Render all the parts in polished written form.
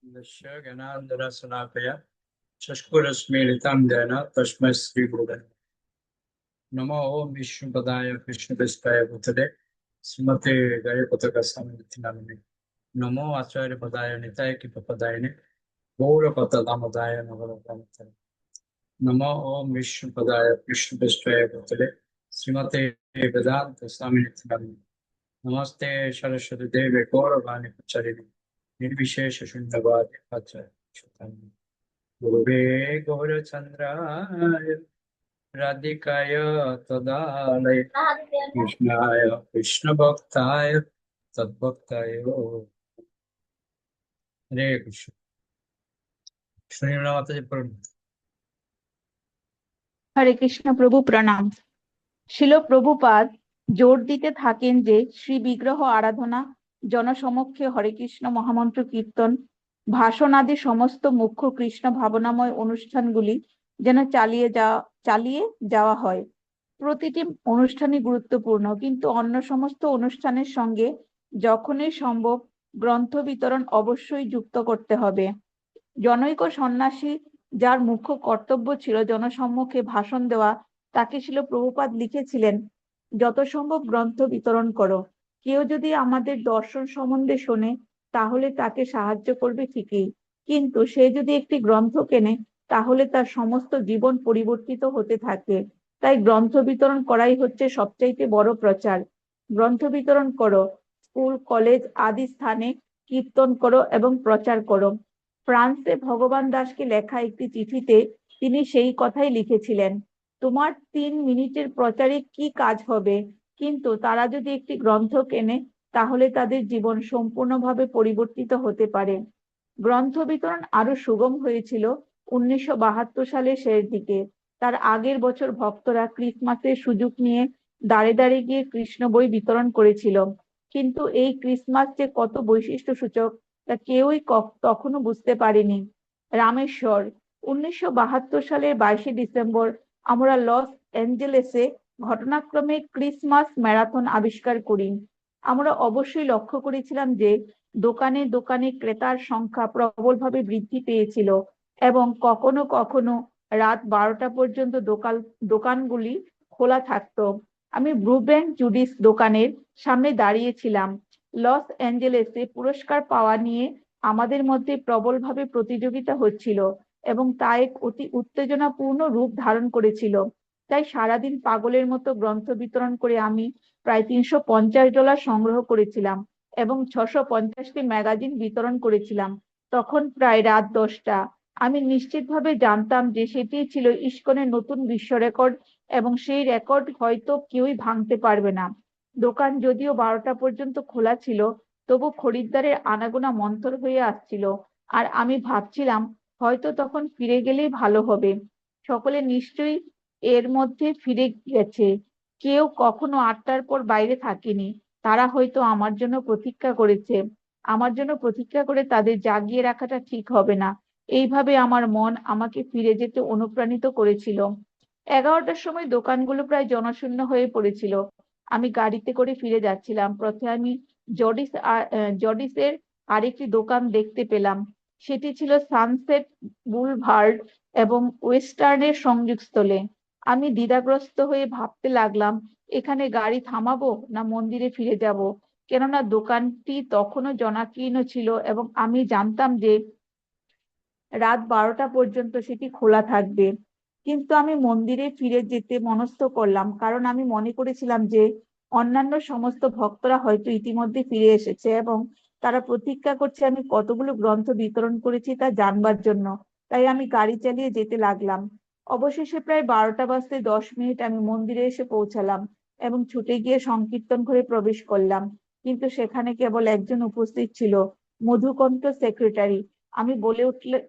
दस्य ज्ञानाञ्जनशलाकया चक्षुरुन्मीलितं येन तस्मै श्रीगुरवे नमो। ओं विष्णुपदाय कृष्णप्रेष्ठाय भूतले श्रीमते गणपतगस्वामिनिति नामिने नमो आचार्यपदाय निताय कृपपदायिने गौरपतदामोदाय नमः। नमो ओं विष्णुपदाय कृष्णप्रेष्ठाय भूतले श्रीमते वेदान्तस्वामिनिति नामिने नमस्ते सरस्वती देवे गौरवाणी प्रचारिणे निर्विशेष शून्यवादी आचार्य गुरुवे गौरचन्द्राय राधिकाय तदालय कृष्णाय कृष्णभक्ताय तद्भक्ताय हरे कृष्ण। শরীর মাতাজি পড়ুন। হরে কৃষ্ণ। প্রভু প্রণাম। শিল প্রভুপাদ জোর দিতে থাকেন যে শ্রী বিগ্রহ আরাধনা, জনসমক্ষে হরে কৃষ্ণ মহামন্ত্র কীর্তন, ভাষণ আদি সমস্ত মুখ্য কৃষ্ণ ভাবনাময় অনুষ্ঠানগুলি যেন চালিয়ে যাওয়া হয়। প্রতিটি অনুষ্ঠানই গুরুত্বপূর্ণ, কিন্তু অন্য সমস্ত অনুষ্ঠানের সঙ্গে যখনই সম্ভব গ্রন্থ বিতরণ অবশ্যই যুক্ত করতে হবে। জনৈক সন্ন্যাসী, যার মুখ্য কর্তব্য ছিল জনসম্মুখে ভাষণ দেওয়া, তাকে শিল প্রভুপাদ লিখেছিলেন, যত সম্ভব গ্রন্থ বিতরণ করো। কেউ যদি আমাদের দর্শন সম্বন্ধে শোনে তাহলে তাকে সাহায্য করবে ঠিকই, কিন্তু সে যদি একটি গ্রন্থ কেনে তাহলে তার সমস্ত জীবন পরিবর্তিত হতে থাকে। তাই গ্রন্থ বিতরণ করাই হচ্ছে সবচাইতে বড় প্রচার। গ্রন্থ বিতরণ করো, স্কুল কলেজ আদি স্থানে কীর্তন করো এবং প্রচার করো। ফ্রান্সে ভগবান দাসকে লেখা একটি চিঠিতে তিনি সেই কথাই লিখেছিলেন, তোমার 3 মিনিটের প্রচারে কি কাজ হবে, কিন্তু তারা যদি একটি গ্রন্থ কেনে তাহলে তাদের জীবন সম্পূর্ণভাবে পরিবর্তিত হতে পারে। গ্রন্থ বিতরণ আরো সুগম হয়েছিল 1972 সালের শেষ দিকে। তার আগের বছর ভক্তরা ক্রিসমাসের সুযোগ নিয়ে দাঁড়ে দাঁড়ে গিয়ে কৃষ্ণ বই বিতরণ করেছিল, কিন্তু এই ক্রিসমাস যে কত বৈশিষ্ট্য সূচক তা কেউই তখনও বুঝতে পারেনি। রামেশ্বর, 1972 সালের 22শে ডিসেম্বর আমরা লস অ্যাঞ্জেলেসে ঘটনাক্রমে ক্রিসমাস ম্যারাথন আবিষ্কার করি। আমরা অবশ্যই লক্ষ্য করেছিলাম যে দোকানে দোকানে ক্রেতার সংখ্যা প্রবলভাবে বৃদ্ধি পেয়েছিল এবং কখনো কখনো রাত 12টা পর্যন্ত দোকানগুলি খোলা থাকতো। আমি ব্রুবেন্ট জুডিস দোকানের সামনে দাঁড়িয়েছিলাম। লস অ্যাঞ্জেলেসে পুরস্কার পাওয়া নিয়ে আমাদের মধ্যে প্রবলভাবে প্রতিযোগিতা হচ্ছিল এবং তা এক অতি উত্তেজনাপূর্ণ রূপ ধারণ করেছিল। তাই সারাদিন পাগলের মতো গ্রন্থ বিতরণ করে আমি প্রায় $350 সংগ্রহ করেছিলাম এবং 650টি ম্যাগাজিন বিতরণ করেছিলাম। তখন প্রায় রাত 10টা। আমি নিশ্চিতভাবে জানতাম যে সেটি ছিল ইস্কনের নতুন বিশ্ব রেকর্ড এবং সেই রেকর্ড হয়তো কেউই ভাঙতে পারবে না। দোকান যদিও 12টা পর্যন্ত খোলা ছিল, তবু খরিদ্দারের আনাগোনা মন্থর হয়ে আসছিল, আর আমি ভাবছিলাম হয়তো তখন ফিরে গেলেই ভালো হবে। সকলে নিশ্চয়ই এর মধ্যে ফিরে গেছে। কেউ কখনো 8টার পর বাইরে থাকেনি। তারা হয়তো আমার জন্য প্রতীক্ষা করেছে। আমার জন্য প্রতীক্ষা করে তাদের জাগিয়ে রাখাটা ঠিক হবে না। এইভাবে আমার মন আমাকে ফিরে যেতে অনুপ্রাণিত করেছিল। 11টার সময় দোকানগুলো প্রায় জনশূন্য হয়ে পড়েছিল। আমি গাড়িতে করে ফিরে যাচ্ছিলাম। পথে আমি জডিসের আরেকটি দোকান দেখতে পেলাম। সেটি ছিল সানসেট বুলভার্ড এবং ওয়েস্টার্নের সংযোগস্থলে। আমি দ্বিধাগ্রস্ত হয়ে ভাবতে লাগলাম, এখানে গাড়ি থামাবো না মন্দিরে ফিরে যাব, কেননা দোকানটি তখনও জনাকীর্ণ ছিল এবং আমি জানতাম যে রাত 12টা পর্যন্ত সেটি খোলা থাকবে। কিন্তু আমি মন্দিরে ফিরে যেতে মনস্থ করলাম, কারণ আমি মনে করেছিলাম যে অন্যান্য সমস্ত ভক্তরা হয়তো ইতিমধ্যে ফিরে এসেছে এবং তারা প্রতীক্ষা করছে আমি কতগুলো গ্রন্থ বিতরণ করেছি তা জানবার জন্য। তাই আমি গাড়ি চালিয়ে যেতে লাগলাম। অবশেষে প্রায় 12টা বাজতে 10 মিনিট আমি মন্দিরে এসে পৌঁছালাম এবং ছুটে গিয়ে সংকীর্তন ঘরে প্রবেশ করলাম। কিন্তু সেখানে কেবল একজন উপস্থিত ছিল, মধুকণ্ঠ সেক্রেটারি। আমি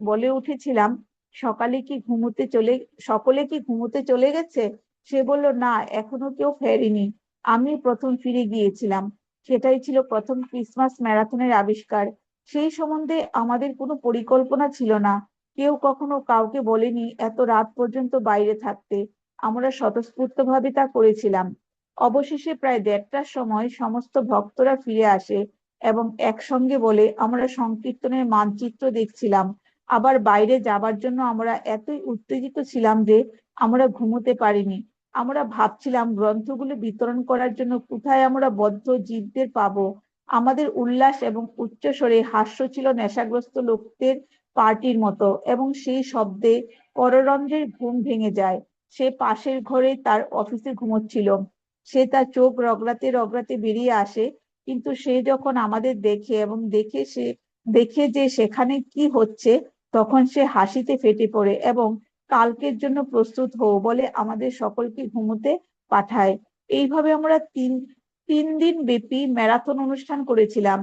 বলে উঠেছিলাম, সকালে কি ঘুমোতে চলে সকলে কি ঘুমোতে চলে গেছে? সে বলল, না, এখনো কেউ ফেরেনি। আমি প্রথম ফিরে গিয়েছিলাম। সেটাই ছিল প্রথম ক্রিসমাস ম্যারাথনের আবিষ্কার। সেই সম্বন্ধে আমাদের কোনো পরিকল্পনা ছিল না। কেউ কখনো কাউকে বলেনি এত রাত পর্যন্ত বাইরে থাকতে। আমরা স্বতঃস্ফূর্তভাবে তা করেছিলাম। অবশেষে প্রায় 1:30টার সময় সমস্ত ভক্তরা ফিরে আসে এবং একসঙ্গে বলে আমরা সংকীর্তনের মানচিত্র দেখছিলাম। আবার বাইরে যাবার জন্য আমরা এতই উত্তেজিত ছিলাম যে আমরা ঘুমোতে পারিনি। আমরা ভাবছিলাম গ্রন্থগুলো বিতরণ করার জন্য কোথায় আমরা বদ্ধ জীবদের পাবো। আমাদের উল্লাস এবং উচ্চস্বরে হাস্য ছিল নেশাগ্রস্ত লোকদের পার্টির মতো, এবং সেই শব্দে পররন্ধ্রের ঘুম ভেঙে যায়। সে পাশের ঘরে তার অফিসে ঘুমোচ্ছিল। সে তার চোখ রগড়াতে রগড়াতে বেরিয়ে আসে, কিন্তু সে যখন আমাদের দেখে এবং দেখে যে সেখানে কি হচ্ছে, তখন সে হাসিতে ফেটে পড়ে এবং কালকের জন্য প্রস্তুত হও বলে আমাদের সকলকে ঘুমোতে পাঠায়। এইভাবে আমরা তিন তিন দিন ব্যাপী ম্যারাথন অনুষ্ঠান করেছিলাম,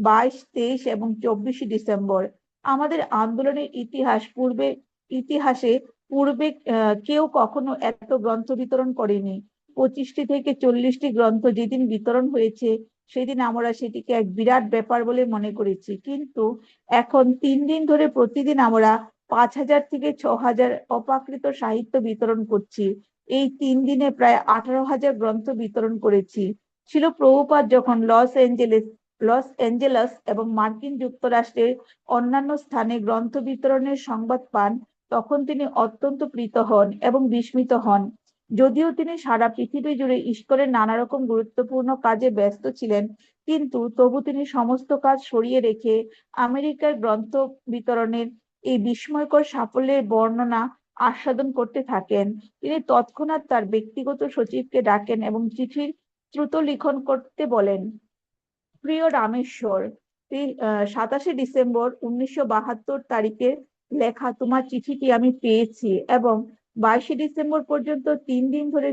22, 23 এবং 24শে ডিসেম্বর। আমাদের আন্দোলনের ইতিহাসে পূর্বে কেউ কখনো এত গ্রন্থ বিতরণ করেনি। 25টি থেকে 40টি গ্রন্থ যেদিন বিতরণ হয়েছে, সেদিন আমরা সেটিকে এক বিরাট ব্যাপার বলে মনে করেছি। কিন্তু এখন 3 দিন ধরে প্রতিদিন আমরা 5,000 থেকে 6,000 অপাকৃত সাহিত্য বিতরণ করছি। এই 3 দিনে প্রায় 18,000 গ্রন্থ বিতরণ করেছি। ছিল প্রভুপাদ যখন লস এঞ্জেলস এবং মার্কিন যুক্তরাষ্ট্রের অন্যান্য স্থানে গ্রন্থ বিতরণের সংবাদ পান, তখন তিনি অত্যন্ত প্রীত হন এবং বিস্মিত হন। যদিও তিনি সারা পৃথিবী জুড়ে ঈশ্বরের নানা রকম গুরুত্বপূর্ণ কাজে ব্যস্ত ছিলেন, কিন্তু তবু তিনি সমস্ত কাজ সরিয়ে রেখে আমেরিকার গ্রন্থ বিতরণের এই বিস্ময়কর সাফল্যের বর্ণনা আস্বাদন করতে থাকেন। তিনি তৎক্ষণাৎ তার ব্যক্তিগত সচিবকে ডাকেন এবং চিঠির দ্রুত লিখন করতে বলেন। প্রিয় রামেশ্বর, 27শে ডিসেম্বর 1972 লেখা তোমার চিঠিটি আমি পেয়েছি এবং 22শে ডিসেম্বর পর্যন্ত 3 দিন ধরে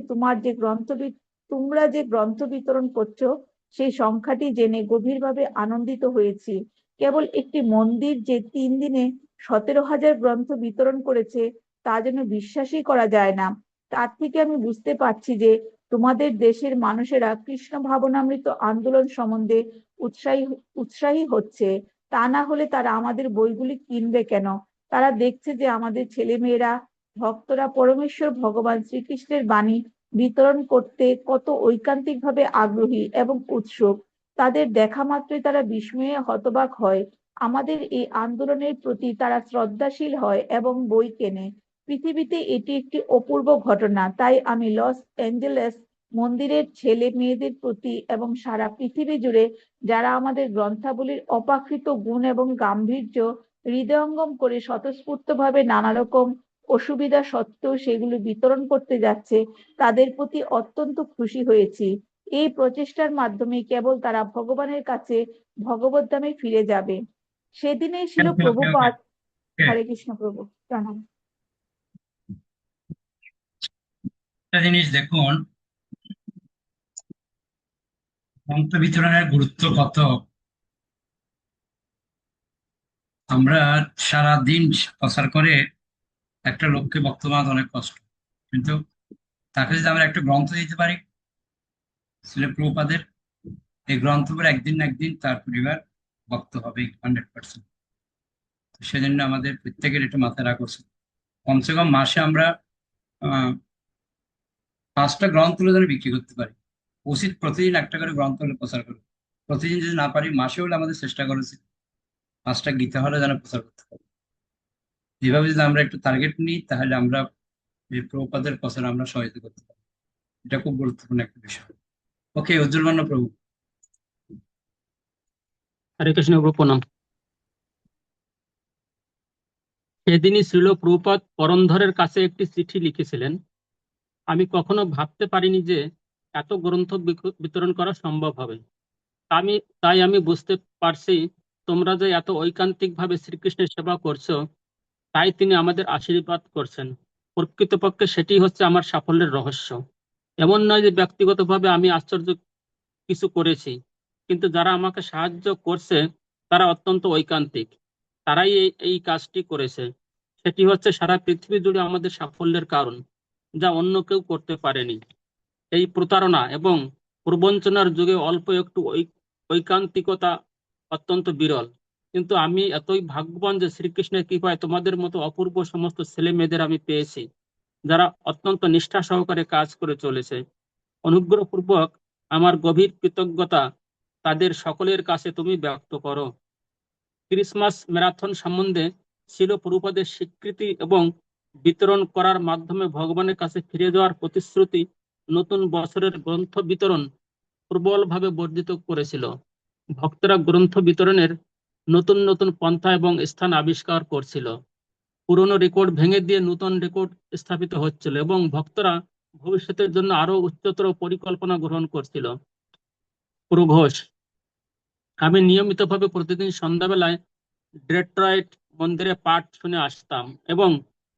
তোমরা যে গ্রন্থ বিতরণ করছো, সেই সংখ্যাটি জেনে গভীরভাবে আনন্দিত হয়েছি। কেবল একটি মন্দির যে 3 দিনে 17,000 গ্রন্থ বিতরণ করেছে, তা যেন বিশ্বাসই করা যায় না। তার থেকে আমি বুঝতে পারছি যে তোমাদের দেশের মানুষেরা কৃষ্ণ ভাবনামৃত আন্দোলন সম্বন্ধে উৎসাহী উৎসাহী হচ্ছে। তা না হলে তারা আমাদের বইগুলি কিনবে কেন? তারা দেখছে যে আমাদের ছেলেমেয়েরা, ভক্তরা পরমেশ্বর ভগবান শ্রীকৃষ্ণের বাণী বিতরণ করতে কত ঐকান্তিক ভাবে আগ্রহী এবং উৎসুক। তাদের দেখা মাত্রই তারা বিস্ময়ে হতবাক হয়। আমাদের এই আন্দোলনের প্রতি তারা শ্রদ্ধাশীল হয় এবং বই কেনে। পৃথিবীতে এটি একটি অপূর্ব ঘটনা। তাই আমি লস এঞ্জেলেস মন্দিরের ছেলে মেয়েদের প্রতি এবং সারা পৃথিবী জুড়ে যারা আমাদের গ্রন্থাবলীর অপাকৃত গুণ এবং গাম্ভীর্য হৃদয়ঙ্গম করে স্বতঃস্ফূর্তভাবে নানা রকম অসুবিধা সত্ত্বেও সেগুলো বিতরণ করতে যাচ্ছে, তাদের প্রতি অত্যন্ত খুশি হয়েছি। এই প্রচেষ্টার মাধ্যমে কেবল তারা ভগবানের কাছে ভগবত ধামে ফিরে যাবে। সেদিনেই ছিল ওকে, ওকে, ওকে। প্রভুপাদ। হরে কৃষ্ণ প্রভু, প্রণাম। একটা জিনিস দেখুন, গ্রন্থ বিতরণের গুরুত্ব কত। আমরা সারা দিন প্রচার করে একটা লোককে বক্তব্য বানাতে অনেক কষ্ট, কিন্তু তাকে যদি আমরা একটা গ্রন্থ দিতে পারি, শিল প্রভুপাদের এই গ্রন্থ পড়ে একদিন না একদিন তার পরিবার ভক্ত হবে 100%। সেজন্য আমাদের প্রত্যেকের এটা মাথায় রাখা উচিত। কমসে কম মাসে আমরা আহ 5টা গ্রন্থ তুলে ধরে বিক্রি করতে পারি। উচিত প্রতিদিন একটা করে গ্রন্থ হলে প্রচার করবো। প্রতিদিন যদি না পারি, মাসে হলে আমাদের চেষ্টা করা উচিত 5টা গীতা হলে যেন প্রচার করতে পারি। এভাবে যদি আমরা একটু টার্গেট নিই, তাহলে আমরা এই প্রভুপাদের প্রচার আমরা সহায়তা করতে পারি। এটা খুব গুরুত্বপূর্ণ একটা বিষয়। ওকে, উজ্জ্বল মান্য প্রভু। হরে কৃষ্ণ প্রভু, প্রণাম। সেদিনই শ্রীল প্রভুপাদ পরন্ধরের কাছে একটি চিঠি লিখেছিলেন। আমি কখনো ভাবতে পারিনি যে এত গ্রন্থ বিতরণ করা সম্ভব হবে। তাই আমি বুঝতে পারছি তোমরা যে এত ঐকান্তিক ভাবে শ্রীকৃষ্ণের সেবা করছো, তাই তিনি আমাদের আশীর্বাদ করছেন। প্রকৃতপক্ষে সেটি হচ্ছে আমার সাফল্যের রহস্য। এমন নয় যে ব্যক্তিগতভাবে আমি আশ্চর্য কিছু করেছি, কিন্তু যারা আমাকে সাহায্য করছে তারা অত্যন্ত ঐকান্তিক। তারাই এই কাজটি করেছে। সেটি হচ্ছে সারা পৃথিবী জুড়ে আমাদের সাফল্যের কারণ, যা অন্য কেউ করতে পারেনি। এই প্রতারণা এবং প্রবঞ্চনার যুগে অল্প একটু ঐকান্তিকতা অত্যন্ত বিরল। কিন্তু আমি এতই ভাগ্যবান যে শ্রীকৃষ্ণের কৃপায় তোমাদের মতো অপূর্ব সমস্ত ছেলে মেয়েদের আমি পেয়েছি, যারা অত্যন্ত নিষ্ঠা সহকারে কাজ করে চলেছে। অনুগ্রহপূর্বক আমার গভীর কৃতজ্ঞতা তাদের সকলের কাছে তুমি ব্যক্ত করো। ক্রিসমাস ম্যারাথন সম্বন্ধে ছিল প্রভুপাদের স্বীকৃতি এবং বিতরণ করার মাধ্যমে ভগবানের কাছে ফিরে যাওয়ার প্রতিশ্রুতি নতুন বছরের গ্রন্থ বিতরণ প্রবলভাবে বর্ধিত করেছিল। ভক্তরা গ্রন্থ বিতরণের নতুন নতুন পন্থা এবং স্থান আবিষ্কার করছিল। পুরনো রেকর্ড ভেঙে দিয়ে নতুন রেকর্ড স্থাপিত হচ্ছিল এবং ভক্তরা ভবিষ্যতের জন্য আরো উচ্চতর পরিকল্পনা গ্রহণ করছিল। প্রঘোষ। আমি নিয়মিতভাবে প্রতিদিন সন্ধ্যাবেলায় ডেট্রয়েট মন্দিরে পাঠ শুনে আসতাম এবং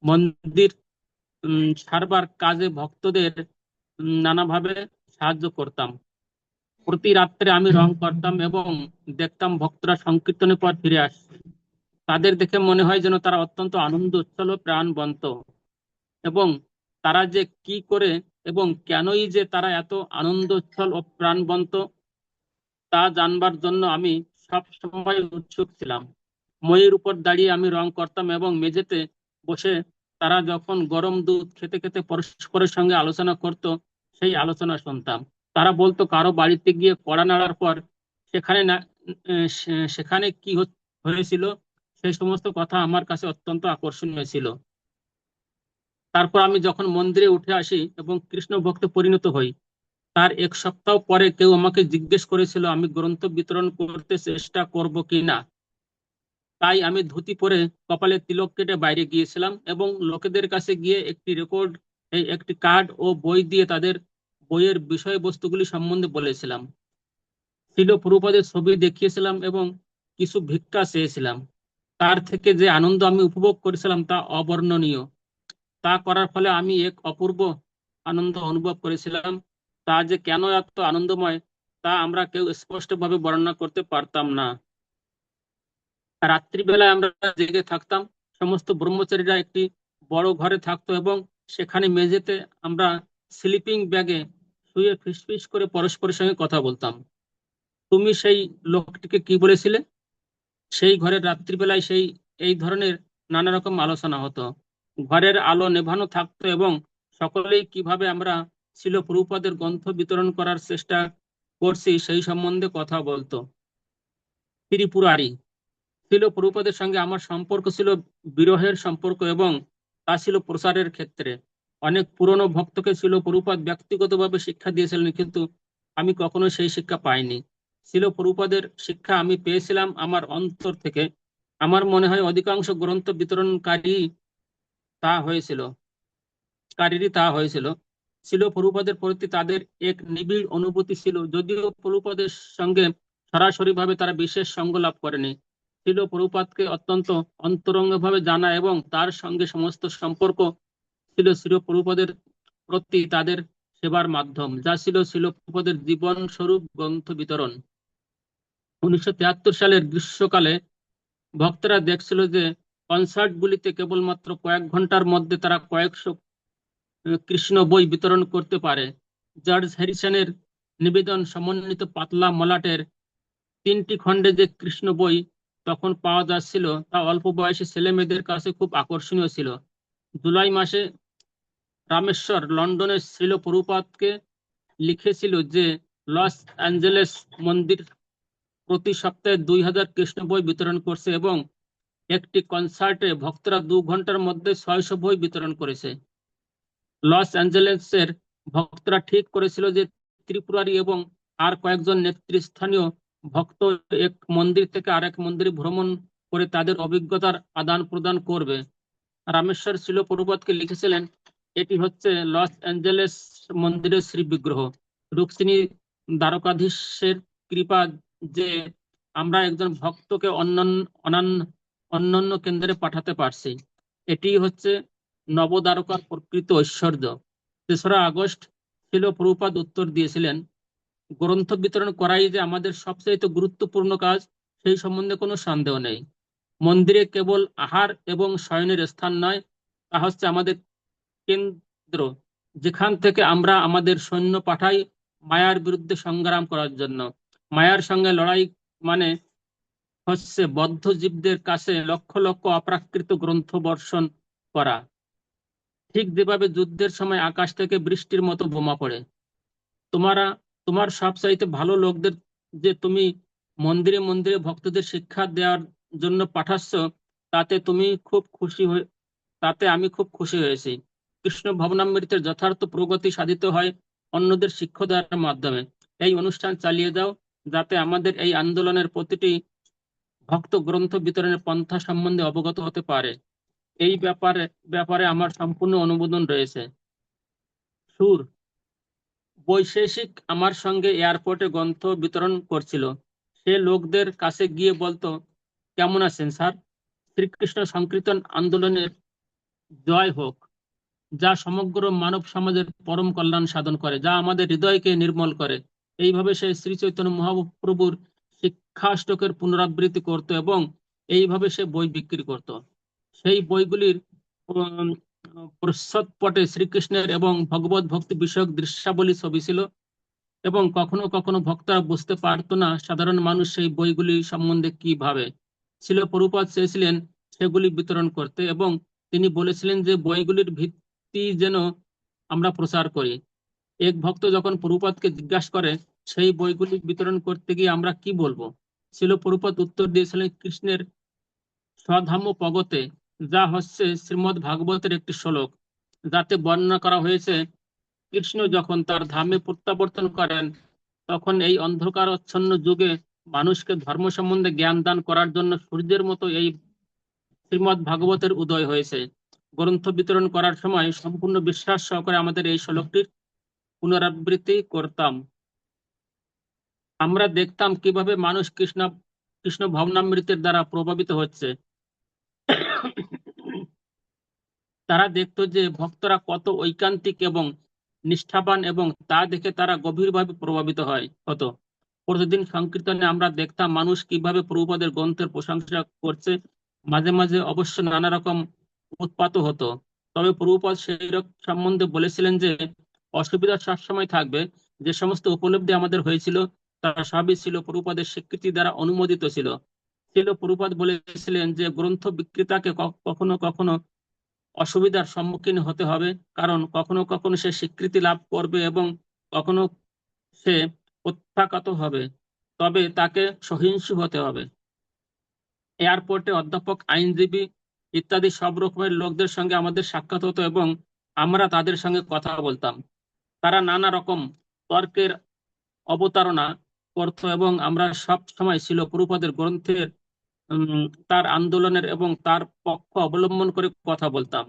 মন্দির সারবার কাজে ভক্তদের নানাভাবে সাহায্য করতাম। প্রতি রাত্রে আমি রং করতাম এবং দেখতাম ভক্তরা সংকীর্তনের পর ফিরে আসছে। তাদের দেখে মনে হয় যেন তারা অত্যন্ত আনন্দ উচ্ছল ও প্রাণবন্ত, এবং তারা যে কি করে এবং কেনই যে তারা এত আনন্দ উচ্ছল ও প্রাণবন্ত তা জানবার জন্য আমি সব সময় উৎসুক ছিলাম। মইয়ের উপর দাঁড়িয়ে আমি রং করতাম এবং মেঝেতে বসে তারা যখন গরম দুধ খেতে খেতে পরস্পরের সঙ্গে আলোচনা করত, সেই আলোচনা শুনতাম। তারা বলতো কারো বাড়িতে গিয়ে কড়া নাড়ার পর সেখানে না সেখানে কি হয়েছিল, সেই সমস্ত কথা আমার কাছে অত্যন্ত আকর্ষণীয় ছিল। তারপর আমি যখন মন্দিরে উঠে আসি এবং কৃষ্ণ ভক্তে পরিণত হই, তার এক সপ্তাহ পরে কেউ আমাকে জিজ্ঞেস করেছিল আমি গ্রন্থ বিতরণ করতে চেষ্টা করব কিনা। তাই আমি ধুতি পরে কপালে তিলক কেটে বাইরে গিয়েছিলাম এবং লোকেদের কাছে গিয়ে একটি কার্ড ও বই দিয়ে তাদের বইয়ের বিষয়বস্তুগুলি সম্বন্ধে বলেছিলাম। শিল প্রভুপাদের ছবি দেখিয়েছিলাম এবং কিছু ভিক্ষা চেয়েছিলাম। তার থেকে যে আনন্দ আমি উপভোগ করেছিলাম তা অবর্ণনীয়। তা করার ফলে আমি এক অপূর্ব আনন্দ অনুভব করেছিলাম। তা যে কেন এত আনন্দময় তা আমরা কেউ স্পষ্টভাবে বর্ণনা করতে পারতাম না। রাত্রিবেলায় আমরা জেগে থাকতাম। সমস্ত ব্রহ্মচারীরা একটি বড় ঘরে থাকতো এবং সেখানে মেঝেতে আমরা স্লিপিং ব্যাগে শুয়ে ফিসফিস করে পরস্পরের সঙ্গে কথা বলতাম। তুমি সেই লোকটিকে কি বলেছিলে? সেই ঘরের রাত্রিবেলায় এই ধরনের নানা রকম আলোচনা হতো। ঘরের আলো নেভানো থাকতো এবং সকলেই কিভাবে আমরা ছিল প্রভুপাদের গ্রন্থ বিতরণ করার চেষ্টা করছি সেই সম্বন্ধে কথা বলতো। ত্রিপুরারি। ছিল প্রভুপাদের সঙ্গে আমার সম্পর্ক ছিল বিরহের সম্পর্ক এবং তা ছিল প্রসারের ক্ষেত্রে। অনেক পুরনো ভক্তকে ছিল প্রভুপাদ ব্যক্তিগতভাবে শিক্ষা দিয়েছিলেন, কিন্তু আমি কখনো সেই শিক্ষা পাইনি। ছিল প্রভুপাদের শিক্ষা আমি পেয়েছিলাম আমার অন্তর থেকে। আমার মনে হয় অধিকাংশ গ্রন্থ তা হয়েছিল কারীরই তা হয়েছিল। ছিল প্রভুপাদের প্রতি তাদের এক নিবিড় অনুভূতি ছিল, যদিও প্রভুপাদের সঙ্গে সরাসরি ভাবে তারা বিশেষ সঙ্গ লাভ করেনি। ছিল প্রভুপাদকে অত্যন্ত অন্তরঙ্গভাবে জানা এবং তার সঙ্গে সমস্ত সম্পর্ক ছিল প্রভুপাদের প্রতি তাদের সেবার মাধ্যম, যা ছিল প্রভুপাদের জীবন স্বরূপ গ্রন্থ বিতরণ। 1973 সালের গ্রীষ্মকালে ভক্তরা দেখছিল যে কনসার্টগুলিতে কেবলমাত্র কয়েক ঘন্টার মধ্যে তারা কয়েকশো কৃষ্ণ বই বিতরণ করতে পারে। জর্জ হ্যারিসনের নিবেদন সমন্বিত পাতলা মলাটের 3টি খণ্ডে যে কৃষ্ণ বই তখন পাওয়া যাচ্ছিল তা অল্প বয়সী ছেলে মেয়েদের কাছে খুব আকর্ষণীয় ছিল। জুলাই মাসে রামেশ্বর লন্ডনে ছিল প্রভুপাদকে লিখেছিল যে লস অ্যাঞ্জেলেস মন্দির প্রতি সপ্তাহে 2000 কৃষ্ণ বই বিতরণ করছে এবং একটি কনসার্টে ভক্তরা 2 ঘন্টার মধ্যে 600 বই বিতরণ করেছে। লস অ্যাঞ্জেলেসের ভক্তরা ঠিক করেছিল যে ত্রিপুরারি এবং আর কয়েকজন নেতৃস্থানীয় ভক্ত এক মন্দির থেকে আরেক মন্দিরে ভ্রমণ করে তাদের অভিজ্ঞতার আদান প্রদান করবে। রামেশ্বর ছিল প্রভুপাদকে লিখেছিলেন, এটি হচ্ছে লস অ্যাঞ্জেলেস মন্দিরের শ্রী বিগ্রহ। রুক্মিণী দ্বারকাধীশের কৃপা যে আমরা একজন ভক্তকে অন্যান্য কেন্দ্রে পাঠাতে পারছি। এটি হচ্ছে নবদ্বারকার প্রকৃত ঐশ্বর্য। 3রা আগস্ট ছিল প্রভুপাদ উত্তর দিয়েছিলেন, গ্রন্থ বিতরণ করাই যে আমাদের সবচেয়ে গুরুত্বপূর্ণ কাজ সেই সম্বন্ধে কোনো সন্দেহ নেই। মন্দিরে কেবল আহার এবং শয়নের স্থান নয়, তা হচ্ছে আমাদের কেন্দ্র, যেখান থেকে আমরা আমাদের সৈন্য পাঠাই মায়ার বিরুদ্ধে সংগ্রাম করার জন্য। মায়ার সঙ্গে লড়াই মানে হচ্ছে বদ্ধ জীবদের কাছে লক্ষ লক্ষ অপ্রাকৃত গ্রন্থ বর্ষণ করা। ঠিক যেভাবে যুদ্ধের সময় আকাশ থেকে বৃষ্টির মতো বোমা পড়ে। তোমার সবচাইতে ভালো লোকদের যে তুমি মন্দিরে মন্দিরে ভক্তদের শিক্ষা দেওয়ার জন্য পাঠাচ্ছ, তাতে তুমি খুব খুশি হয়ে তাতে আমি খুব খুশি হয়েছি। কৃষ্ণ ভবনামৃতের যথার্থ প্রগতি সাধিত হয় অন্যদের শিক্ষা দেওয়ার মাধ্যমে। এই অনুষ্ঠান চালিয়ে যাও, যাতে আমাদের এই আন্দোলনের প্রতিটি ভক্ত গ্রন্থ বিতরণের পন্থা সম্বন্ধে অবগত হতে পারে। এই ব্যাপারে ব্যাপারে আমার সম্পূর্ণ অনুমোদন রয়েছে। সুর বৈশেষিক আমার সঙ্গে এয়ারপোর্টে গ্রন্থ বিতরণ করছিল। সে লোকদের কাছে গিয়ে বলতো, কেমন আছেন স্যার? শ্রীকৃষ্ণ সংকীর্তন আন্দোলনের জয় হোক, যা সমগ্র মানব সমাজের পরম কল্যাণ সাধন করে, যা আমাদের হৃদয়কে নির্মল করে। এইভাবে সে শ্রী চৈতন্য মহাপ্রভুর শিক্ষাষ্টকের পুনরাবৃত্তি করত এবং এইভাবে সে বই বিক্রি করত। সেই বইগুলির উম, পশ্চাৎপটে শ্রীকৃষ্ণের এবং ভগবত ভক্তি বিষয়ক দৃশ্যাবলী ছবি ছিল, এবং কখনো কখনো ভক্তরা বুঝতে পারতো না সাধারণ মানুষ সেই বইগুলি সম্বন্ধে কি ভাবে। ছিল প্রভুপাদ চেয়েছিলেন সেগুলি বিতরণ করতে, এবং তিনি বলেছিলেন যে বইগুলির ভিত্তি যেন আমরা প্রচার করি। এক ভক্ত যখন প্রভুপাদকে জিজ্ঞাসা করে সেই বইগুলি বিতরণ করতে গিয়ে আমরা কি বলবো, ছিল প্রভুপাদ উত্তর দিয়েছিলেন কৃষ্ণের স্বধাম পগতে, যা হচ্ছে শ্রীমদ ভাগবতের একটি শ্লোক, যাতে বর্ণনা করা হয়েছে কৃষ্ণ যখন তার ধামে প্রত্যাবর্তন করেন, তখন এই অন্ধকারাচ্ছন্ন যুগে মানুষকে ধর্ম সম্বন্ধে জ্ঞান দান করার জন্য সূর্যের মতো এই শ্রীমদ ভাগবতের উদয় হয়েছে। গ্রন্থ বিতরণ করার সময় সম্পূর্ণ বিশ্বাস সহকারে আমাদের এই শ্লোকটির পুনরাবৃত্তি করতাম। আমরা দেখতাম কিভাবে মানুষ কৃষ্ণ ভবনামৃতের দ্বারা প্রভাবিত হচ্ছে। তারা দেখতো যে ভক্তরা কত ঐকান্তিক এবং নিষ্ঠাবান, এবং তা দেখে তারা গভীরভাবে প্রভাবিত হতো। প্রতিদিন সংকীর্তনে আমরা দেখতাম মানুষ কিভাবে প্রভুপাদের গ্রন্থের প্রশংসা করছে। মাঝে মাঝে অবশ্য নানা রকম উৎপাতও হতো, তবে প্রভুপাদ সেই সম্বন্ধে বলেছিলেন যে অসুবিধা সবসময় থাকবে। যে সমস্ত উপলব্ধি আমাদের হয়েছিল তা সবই ছিল প্রভুপাদের স্বীকৃতি দ্বারা অনুমোদিত ছিল। প্রভুপাদ বলেছিলেন যে গ্রন্থ বিক্রেতাকে কখনো কখনো অসুবিধার সম্মুখীন হতে হবে, কারণ কখনো কখনো সে স্বীকৃতি লাভ করবে এবং কখনো সে প্রত্যাখ্যাত হবে, তবে তাকে সহিষ্ণু হতে হবে। এয়ারপোর্টে অধ্যাপক, আইনজীবী ইত্যাদি সব রকমের লোকদের সঙ্গে আমাদের সাক্ষাৎ হতো এবং আমরা তাদের সঙ্গে কথা বলতাম। তারা নানা রকম তর্কের অবতারণা করত এবং আমরা সব সময় ছিল প্রভুপাদের গ্রন্থের তার আন্দোলনের এবং তার পক্ষ অবলম্বন করে কথা বলতাম।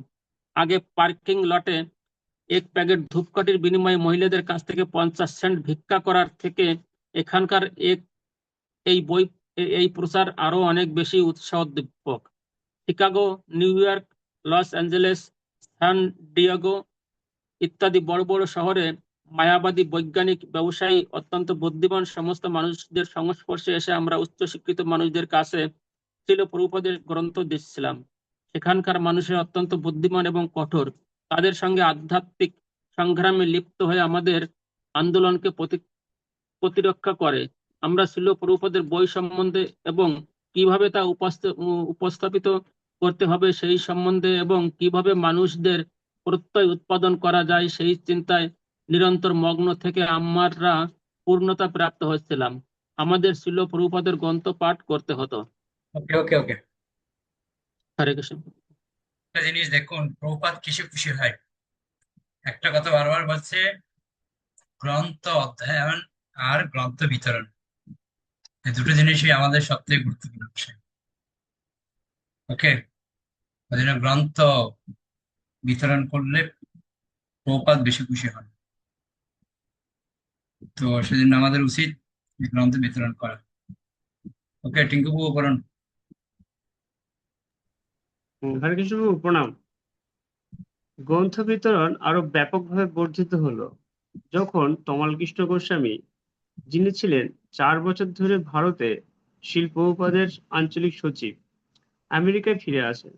আগে পার্কিং লটে এক প্যাকেট ধূপকাঠির বিনিময়ে মহিলাদের কাছ থেকে 50 সেন্ট ভিক্ষা করার থেকে এখানকার এই বই এই প্রচার আরো অনেক বেশি উৎসাহোদ্দীপক। Chicago, New York, Los Angeles, San Diego ইত্যাদি বড় বড় শহরে মায়াবাদী বৈজ্ঞানিক, ব্যবসায়ী, অত্যন্ত বুদ্ধিমান সমস্ত মানুষদের সংস্পর্শে এসে আমরা উচ্চশিক্ষিত মানুষদের কাছে ছিল প্রভুপাদের গ্রন্থ দিচ্ছিলাম। সেখানকার মানুষের অত্যন্ত বুদ্ধিমান এবং কঠোর। তাদের সঙ্গে আধ্যাত্মিক সংগ্রামে লিপ্ত হয়ে আমাদের আন্দোলনকে প্রতিরক্ষা করে। আমরা ছিল প্রভুপাদের বই সম্বন্ধে এবং কিভাবে তা উপস্থাপিত করতে হবে সেই সম্বন্ধে, এবং কিভাবে মানুষদের প্রত্যয় উৎপাদন করা যায় সেই চিন্তায় নিরন্তর মগ্ন থেকে আমরা পূর্ণতা প্রাপ্ত হচ্ছিলাম। আমাদের ছিল প্রভুপাদের গ্রন্থ পাঠ করতে হতো। ওকে ওকে ওকে। হরে কৃষ্ণ। একটা জিনিস দেখুন, প্রভুপাদ কিসে খুশি হয়। একটা কথা বারবার বলছে, গ্রন্থ অধ্যয়ন আর গ্রন্থ বিতরণ, এই দুটো জিনিসই আমাদের সবথেকে গুরুত্বপূর্ণ বিষয়। ওকে, ওই জন্য গ্রন্থ বিতরণ করলে প্রভুপাদ বেশি খুশি হন। তো সেজন্য আমাদের উচিত গ্রন্থ বিতরণ করা। ওকে, টিঙ্কু বাবু বলুন। হরে কৃষ্ণ বাবু, প্রণাম। গ্রন্থ বিতরণ আরো ব্যাপকভাবে বর্ধিত হলো যখন তমাল কৃষ্ণ গোস্বামী, যিনি ছিলেন 4 বছর ধরে ভারতে শিল প্রভুপাদের আঞ্চলিক সচিব, আমেরিকায় ফিরে আসেন।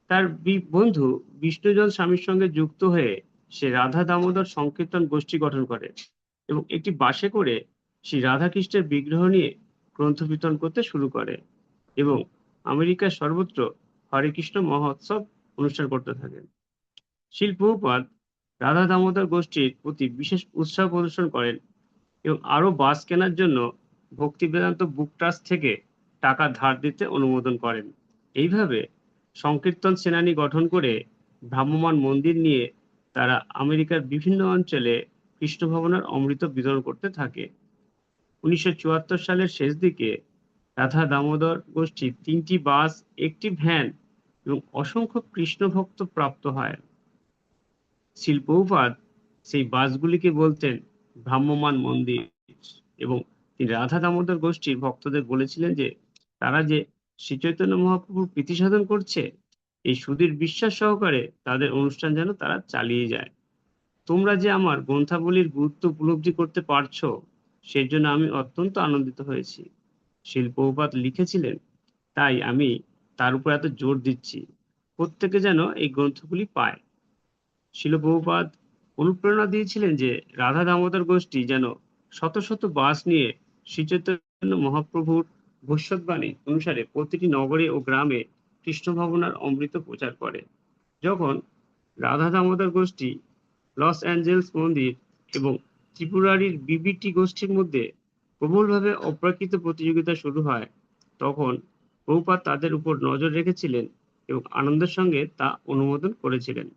তার বন্ধু বিষ্ণুজন স্বামীর সঙ্গে যুক্ত হয়ে সে রাধা দামোদর সংকীর্তন গোষ্ঠী গঠন করে এবং একটি বাসে করে শ্রী রাধাকৃষ্ণের বিগ্রহ নিয়ে গ্রন্থ বিতরণ করতে শুরু করে এবং আমেরিকার সর্বত্র হরে কৃষ্ণ মহোৎসব অনুষ্ঠান করতে থাকেন। শিল প্রভুপাদ রাধা দামোদর গোষ্ঠীর প্রতি বিশেষ উৎসাহ প্রদর্শন করেন এবং আরো বাস কেনার জন্য ভক্তি বেদান্ত বুক ট্রাস্ট থেকে টাকা ধার দিতে অনুমোদন করেন। এইভাবে সংকীর্তন সেনানি গঠন করে ভ্রাম্যমাণ মন্দির নিয়ে তারা আমেরিকার বিভিন্ন অঞ্চলে কৃষ্ণ ভবনের অমৃত বিতরণ করতে থাকে। 1974 সালের শেষ দিকে রাধা দামোদর গোষ্ঠীর 3টি বাস, একটি ভ্যান এবং অসংখ্য কৃষ্ণ ভক্ত প্রাপ্ত হয়। শিল প্রভুপাদ সেই বাসগুলিকে বলতেন ভ্রাম্যমাণ মন্দির, এবং তিনি রাধা দামোদর গোষ্ঠীর ভক্তদের বলেছিলেন যে তারা যে শ্রী চৈতন্য মহাপ্রভুর প্রীতি সাধন করছে, এই সুদৃঢ় বিশ্বাস সহকারে তাদের অনুষ্ঠান যেন তারা চালিয়ে যায়। তোমরা যে আমার গ্রন্থাবলীর গুরুত্ব উপলব্ধি করতে পারছো, সেই জন্য আমি অত্যন্ত আনন্দিত হয়েছি। শিল প্রভুপাদ লিখেছিলেন, তাই আমি তার উপর এত জোর দিচ্ছি, প্রত্যেকে যেন এই গ্রন্থগুলি পায়। শিল প্রভুপাদ অনুপ্রেরণা দিয়েছিলেন যে রাধা দামোদর গোষ্ঠী যেন শত শত বাস নিয়ে শ্রী চৈতন্য মহাপ্রভুর ভবিষ্যৎবাণী অনুসারে প্রতিটি নগরে ও গ্রামে কৃষ্ণ ভাবনার অমৃত প্রচার করে। যখন রাধা দামোদর গোষ্ঠী লস অ্যাঞ্জেলস মন্দির এবং ত্রিপুরারির বিবিটি গোষ্ঠীর মধ্যে প্রবলভাবে অপ্রাকৃত প্রতিযোগিতা শুরু হয়, তখন প্রভুপাদ তাদের উপর নজর রেখেছিলেন এবং আনন্দের সঙ্গে তা অনুমোদন করেছিলেন।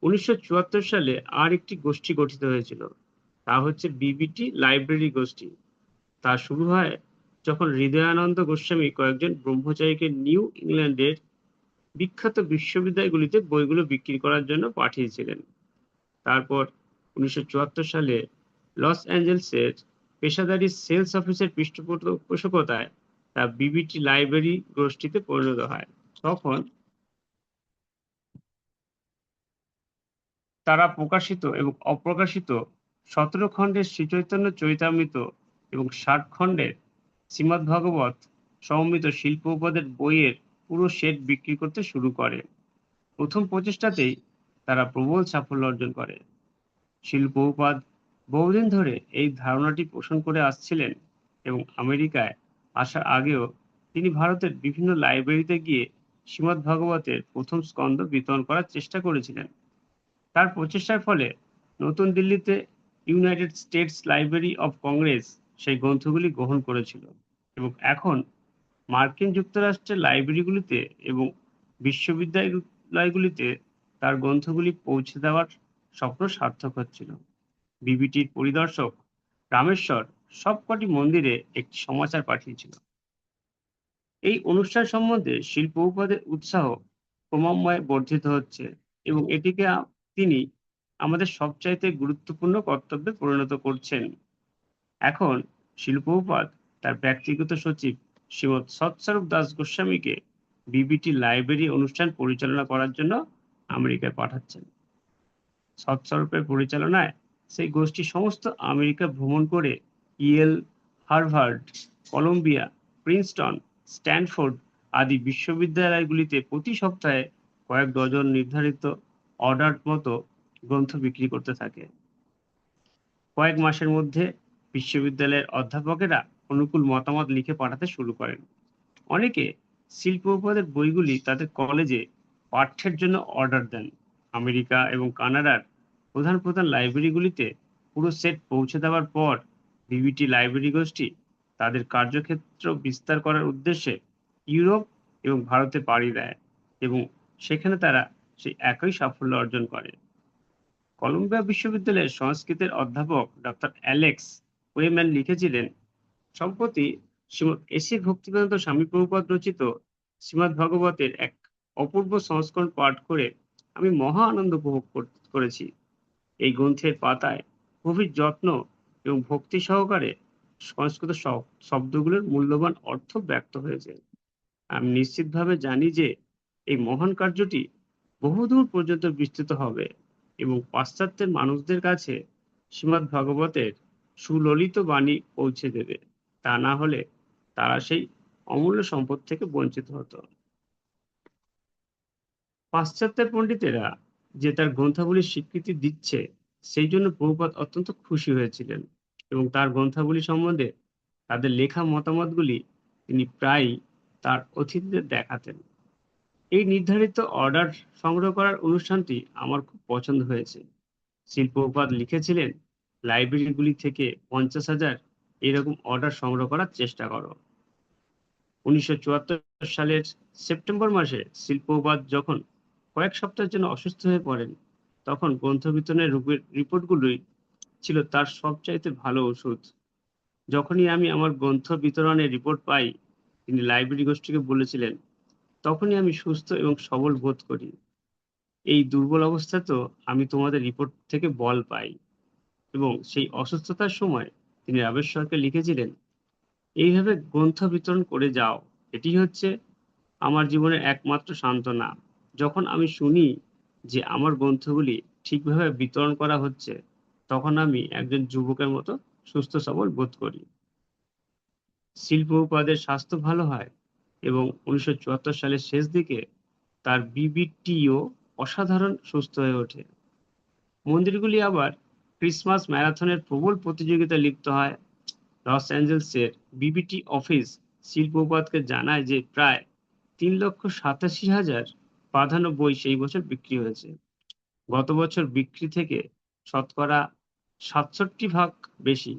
1974 সালে আর একটি গোষ্ঠী গঠিত হয়েছিল, তা হচ্ছে বিবিটি লাইব্রেরি গোষ্ঠী। তা শুরু হয় যখন হৃদয়ানন্দ গোস্বামী কয়েকজন ব্রহ্মচারীকে নিউ ইংল্যান্ডের বিখ্যাত বিশ্ববিদ্যালয়গুলিতে বইগুলো বিক্রি করার জন্য পাঠিয়েছিলেন। তারপর 1974 সালে লস অ্যাঞ্জেলসের পেশাদারী সেলস অফিসের পৃষ্ঠপোষকতায় তা বিবিটি লাইব্রেরি গোষ্ঠীতে পরিণত হয়। তখন তারা প্রকাশিত এবং অপ্রকাশিত 17 খণ্ডের শ্রীচৈতন্য চরিতামৃত এবং 60 খণ্ডের শ্রীমদ্ভাগবত সমন্বিত শিল প্রভুপাদের বইয়ের পুরো সেট বিক্রি করতে শুরু করে। প্রথম প্রচেষ্টাতেই তারা প্রবল সাফল্য অর্জন করে। শিল প্রভুপাদ বহুদিন ধরে এই ধারণাটি পোষণ করে আসছিলেন এবং আমেরিকায় আসার আগেও তিনি ভারতের বিভিন্ন লাইব্রেরিতে গিয়ে শ্রীমদ্ভাগবতের প্রথম স্কন্ধ বিতরণ করার চেষ্টা করেছিলেন। তার প্রচেষ্টার ফলে নতুন দিল্লিতে United states library of Congress সেই গ্রন্থগুলি গ্রহণ করেছিল, এবং এখন মার্কিন যুক্তরাষ্ট্রের লাইব্রেরিগুলিতে এবং বিশ্ববিদ্যালয়গুলিতে তার গ্রন্থগুলি পৌঁছে দেওয়ার স্বপ্ন সার্থক হচ্ছিল। বিবিটির পরিদর্শক রামেশ্বর সবকটি মন্দিরে একটি সমাচার পাঠিয়েছিল। এই অনুষ্ঠান সম্বন্ধে শিল প্রভুপাদের উৎসাহ ক্রমান্বয়ে বর্ধিত হচ্ছে এবং এটিকে তিনি আমাদের সবচাইতে গুরুত্বপূর্ণ কর্তব্যে পরিণত করছেন। এখন শিল প্রভুপাদ তার ব্যক্তিগত সচিব শ্রীমৎ সৎস্বরূপ দাস গোস্বামীকে বিবিটি লাইব্রেরি অনুষ্ঠান পরিচালনা করার জন্য আমেরিকায় পাঠাচ্ছেন। সৎস্বরূপের পরিচালনায় সেই গোষ্ঠী সমস্ত আমেরিকা ভ্রমণ করে Yale, Harvard, Columbia, Princeton, Stanford আদি বিশ্ববিদ্যালয়গুলিতে প্রতি সপ্তাহে কয়েক ডজন নির্ধারিত অর্ডার মতো গ্রন্থ বিক্রি করতে থাকে। কয়েক মাসের মধ্যে বিশ্ববিদ্যালয়ের অধ্যাপকেরা অনুকূল মতামত লিখে পাঠাতে শুরু করেন। অনেকে শিল প্রভুপাদের বইগুলি তাদের কলেজে পাঠ্যের জন্য অর্ডার দেন। আমেরিকা এবং কানাডার প্রধান প্রধান লাইব্রেরিগুলিতে পুরো সেট পৌঁছে দেওয়ার পর বিবিটি লাইব্রেরি গোষ্ঠী তাদের কার্যক্ষেত্র বিস্তার করার উদ্দেশ্যে ইউরোপ এবং ভারতে পাড়ি দেয় এবং সেখানে তারা সেই একই সাফল্য অর্জন করে। কলম্বিয়া বিশ্ববিদ্যালয়ের সংস্কৃতের অধ্যাপক ডক্টর অ্যালেক্স ওয়েম্যান লিখেছিলেন, সম্প্রতি শ্রীমৎ এসি ভক্তিবেদান্ত স্বামী প্রভুপাদ রচিত শ্রীমদ্ ভাগবতের এক অপূর্ব সংস্করণ পাঠ করে আমি মহা আনন্দ উপভোগ করেছি। এই গ্রন্থের পাতায় গভীর যত্ন এবং ভক্তি সহকারে সংস্কৃত শব্দগুলোর মূল্যবান অর্থ ব্যক্ত হয়েছে। আমি নিশ্চিতভাবে জানি যে এই মহান কার্যটি বহুদূর পর্যন্ত বিস্তৃত হবে এবং পাশ্চাত্যের মানুষদের কাছে শ্রীমদ্ ভাগবতের সুললিত বাণী পৌঁছে দেবে। তা না হলে তারা সেই অমূল্য সম্পদ থেকে বঞ্চিত হতো। পাশ্চাত্যের পণ্ডিতেরা যে তার গ্রন্থাবলীর স্বীকৃতি দিচ্ছে, সেই জন্য প্রভুপাদ অত্যন্ত খুশি হয়েছিলেন এবং তার গ্রন্থাবলী সম্বন্ধে তাদের লেখা মতামতগুলি তিনি প্রায়ই তার অতিথিদের দেখাতেন। এই নির্ধারিত অর্ডার সংগ্রহ করার অনুষ্ঠানটি আমার খুব পছন্দ হয়েছে। শিল প্রভুপাদ লিখেছিলেন, লাইব্রেরিগুলি থেকে 50,000 এরকম অর্ডার সংগ্রহ করার চেষ্টা করো। 1974 সালের সেপ্টেম্বর মাসে শিল প্রভুপাদ যখন কয়েক সপ্তাহের জন্য অসুস্থ হয়ে পড়েন, তখন গ্রন্থ বিতরণের রিপোর্টগুলোই ছিল তার সবচাইতে ভালো ওষুধ। যখনই আমি আমার গ্রন্থ বিতরণের রিপোর্ট পাই, তিনি লাইব্রেরি গোষ্ঠীকে বলেছিলেন, তখনই আমি সুস্থ এবং সবল বোধ করি। এই দুর্বল অবস্থাতেও আমি তোমাদের রিপোর্ট থেকে বল পাই। এবং সেই অসুস্থতার সময় তিনি রাবেশ্বরকে লিখেছিলেন, এইভাবে গ্রন্থ বিতরণ করে যাও, এটি হচ্ছে আমার জীবনের একমাত্র সান্ত্বনা। যখন আমি শুনি যে আমার গ্রন্থগুলি ঠিকভাবে বিতরণ করা হচ্ছে, তখন আমি একজন যুবকের মতো সুস্থ সবল বোধ করি। শিল প্রভুপাদের স্বাস্থ্য ভালো হয় এবং 1974 সালের শেষ দিকে তার বিবিটিও অসাধারণ সুস্থ হয়ে ওঠে। মন্দিরগুলি আবার ক্রিসমাস ম্যারাথনের প্রবল প্রতিযোগিতায় লিপ্ত হয়। লস অ্যাঞ্জেলসের বিবিটি অফিস শিল প্রভুপাদকে জানায় যে প্রায় 3,87,000 প্রাধান্য বই সেই বছর বিক্রি হয়েছে। গত বছর বিক্রি থেকে শতকরা 67% বেশি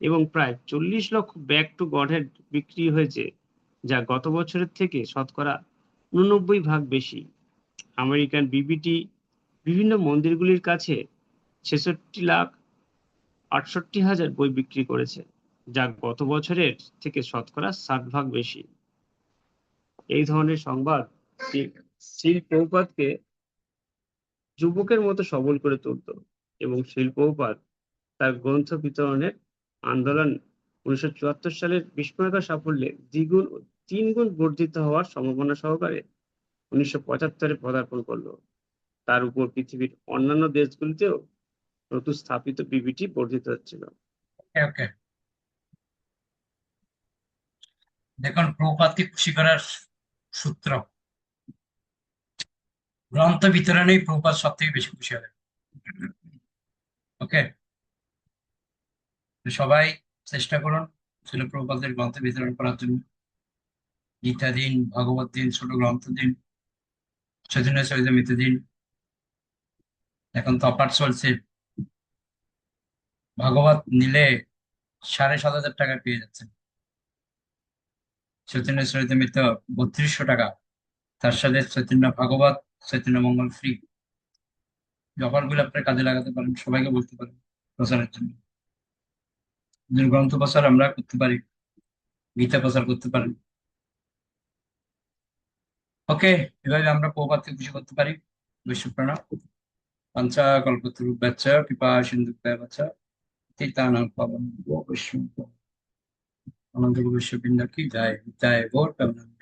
এবং প্রায় 40 লক্ষ ব্যাক টু গডহেড বিক্রি হয়েছে, যা গত বছরের থেকে শতকরা 89% বেশি। আমেরিকান বিবিটি বিভিন্ন মন্দিরগুলির কাছে 66,68,000 বই বিক্রি করেছে, যা গত বছরের থেকে শতকরা 60% বেশি। এই ধরনের সংবাদ শিল প্রভুপাদকে যুবকের মতো সবল করে তুলত এবং শিল প্রভুপাদ তার গ্রন্থ বিতরণের আন্দোলন 1974 সালের বিস্ময়কর সাফল্যে 3 গুণ বর্ধিত হওয়ার সম্ভাবনা সহকারে 1975-এ পদার্পণ করলো। তার উপর পৃথিবীর অন্যান্য দেশগুলিতেও নতুন স্থাপিত বিবিটি বর্ধিত হচ্ছিল। ওকে ওকে, দেখুন প্রভুপাদকে খুশি করার সূত্র, গ্রন্থ বিতরণেই প্রভুপাদ সব থেকে বেশি খুশি হবে। ওকে, সবাই চেষ্টা করুন ছিল প্রভুপাদের গ্রন্থ বিতরণ করার জন্য। গীতা দিন, ভগবত দিন, ছোট গ্রন্থ দিন, চৈতন্য চরিতামৃত দিন। এখন তো অফার চলছে, ভাগবত নিলে 7,500 টাকা পেয়ে যাচ্ছেন, চৈতন্য চরিতামৃত 3200 টাকা, তার সাথে চৈতন্য ভাগবত, চৈতন্য মঙ্গল ফ্রি। অফার গুলো আপনার কাজে লাগাতে পারেন, সবাইকে বলতে পারেন প্রচারের জন্য। গ্রন্থ প্রচার আমরা করতে পারি, গীতা প্রচার করতে পারেন। ওকে, এভাবে আমরা প্রভুপাদকে খুশি করতে পারি। বৈশ্ব প্রণাম। পঞ্চা কল্পতরুভ্যশ্চ কৃপা সিন্ধুভ্যেব চ পতিতানাং পাবনেভ্যো বৈষ্ণবেভ্যো। আনন্দ বৈশ্ব বৃন্দ কি জয়, জয় গৌর প্রেমানন্দ।